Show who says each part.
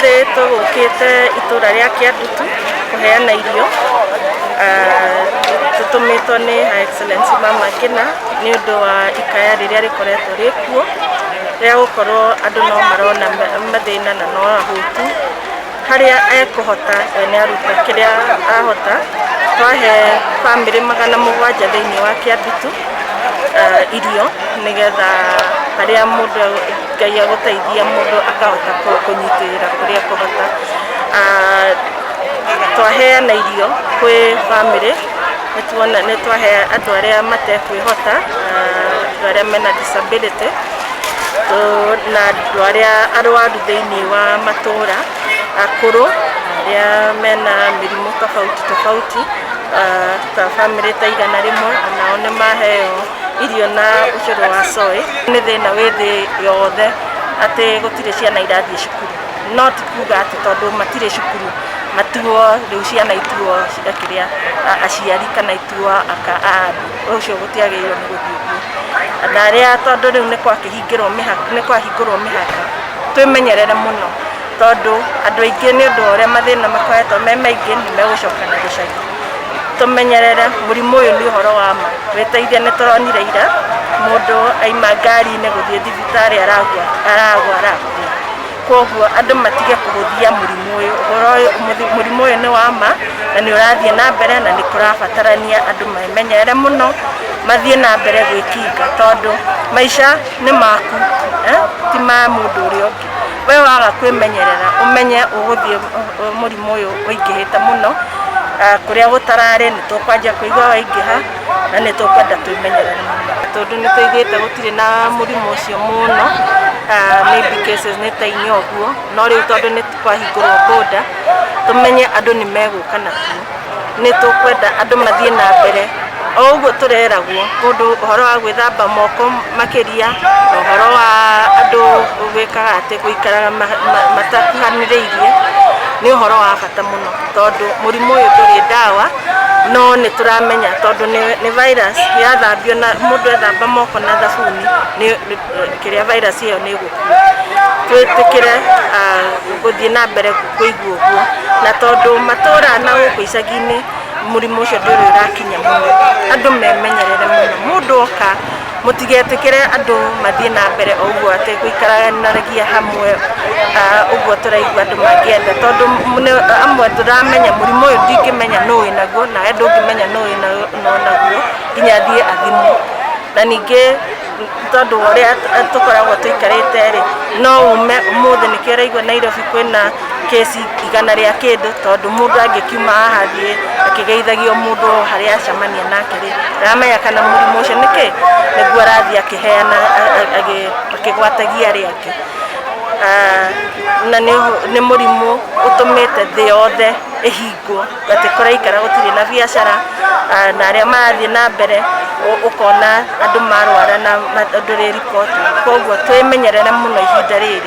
Speaker 1: Ũmũthĩ tũgũkĩte itũra rĩa Kĩandutu kũheana irio tũtũmĩtwo nĩ Her Excellency Mama Ngina nĩ ũndũ wa ikaya rĩrĩa rĩkoretwo rĩkuo rĩa gũkorwo andũ no marona mathĩna na no ahũtu harĩa ekũhota nĩ aruta kĩrĩa ahota. Twahe bamĩrĩ 700 thĩinĩ wa Kĩandutu irio nĩgetha harĩa mũndũ Ngai agũteithia mũndũ akahota kũnyitĩrĩra kũrĩa ekũhota. Twaheana irio kwĩ bamĩrĩ nĩ twahe andũ arĩa matekwĩhota, andũ arĩa mena disability na andũ arĩa arwaru thĩinĩ wa matũra, akũrũ arĩa mena mĩrimũ tofauti ta bamĩrĩ ta 100 nao nĩ maheo irio na ũcũrũ wa soy. Nĩ thĩna wĩ thĩ yothe atĩ gũtirĩ ciana irathiĩ cukuru, no ti kuga atĩ tondũ matirĩ cukuru matuo rĩu ciana ituo kĩrĩa aciari kana ituo ũcio gũtiagĩrĩirwo nĩ gũthiĩ ũguo. Na arĩa tondũ rĩu nĩ kwahingũrwo mĩhaka twĩmenyerere mũno, tondũ andũ aingĩ nĩ ũndũ ũrĩa mathĩna makoretwo me maingĩ nĩ megũcoka na gĩcagi. Tũmenyerere mũrimũ ũyũ nĩ ũhoro wa ma. Wĩteithia nĩ tũronire ira mũndũ aima ngari-inĩ gũthiĩ thibitarĩ aragwa. Kwoguo andũ matige kũhũthia mũrimũ ũyũ. Mũrimũ ũyũ nĩ wa ma na nĩ ũrathiĩ na mbere na nĩ kũrabatarania andũ memenyerere mũno, mathiĩ na mbere gwĩkinga, tondũ maica nĩ maku ti ma mũndũ ũrĩa ũngĩ. We waga kwĩmenyerera ũmenye ũgũthiĩ mũrimũ ũyũ ũingĩhĩte mũno, kũrĩa gũtararĩ nĩ tũkwanjia kũigua waingĩha na nĩ tũkwenda twĩmenyerere mũno, tondũ nĩ tũiguĩte gũtirĩ na mũrimũ ũcio mũno, maybe cases nĩ ta 4 ũguo, no rĩu tondũ nĩ kwahingũrwo border tũmenye andũ nĩ megũka nakuo. Nĩ tũkwenda andũ mathiĩ na mbere o ũguo tũreragwo, mũndũ ũhoro wa gwĩthamba moko makĩria na ũhoro wa andũ gwĩkaga atĩ gũikaraga matakuhanĩrĩirie nĩ ũhoro wa bata mũno, tondũ mũrimũ ũyũ ndũrĩ ndawa, no nĩ tũramenya tondũ nĩ virus yathambio na mũndũ ethamba moko na thabuni kĩrĩa virus ĩyo nĩ ĩgũkua. Twĩtĩkĩre gũthiĩ na mbere kũigua ũguo, na tondũ matũra na gũkũ icagi-inĩ mũrimũ ũcio ndũrĩ ũrakinya mũno, andũ memenyerere mũno. Mũndũ oka mũtigetĩkĩre andũ mathiĩ na mbere o ũguo atĩ gũikaranagia hamwe ũguo tũraigua andũ mangĩenda, tondũ amwe tũramenya mũrimũ ũyũ ndingĩmenya nũ wĩnaguo na andũ ndũngĩmenya nũ wĩnaguo nginya thiĩ athimwo. Na ningĩ tondũ ũrĩa tũkoragwo tũikarĩte rĩ, no ume ũmũthĩ nĩkĩo ũraigua Nairobi kwĩna kesi 100 rĩa kĩndũ, tondũ mũndũ angĩkiuma haha athiĩ akĩgeithagio mũndũ harĩa acemania nake rĩ, aramenya kana mũrimũ ũcio nĩkĩ nĩguo arathiĩ akĩheana akĩgwatagia arĩa angĩ. Na nĩ mũrimũ ũtũmĩte thĩ yothe ĩhingwo, atĩ kũraikara gũtirĩ na biacara, na arĩa marathiĩ na mbere ũkona andũ marwara na ndũrĩ report. Kwoguo twĩmenyerere mũno ihinda rĩrĩ.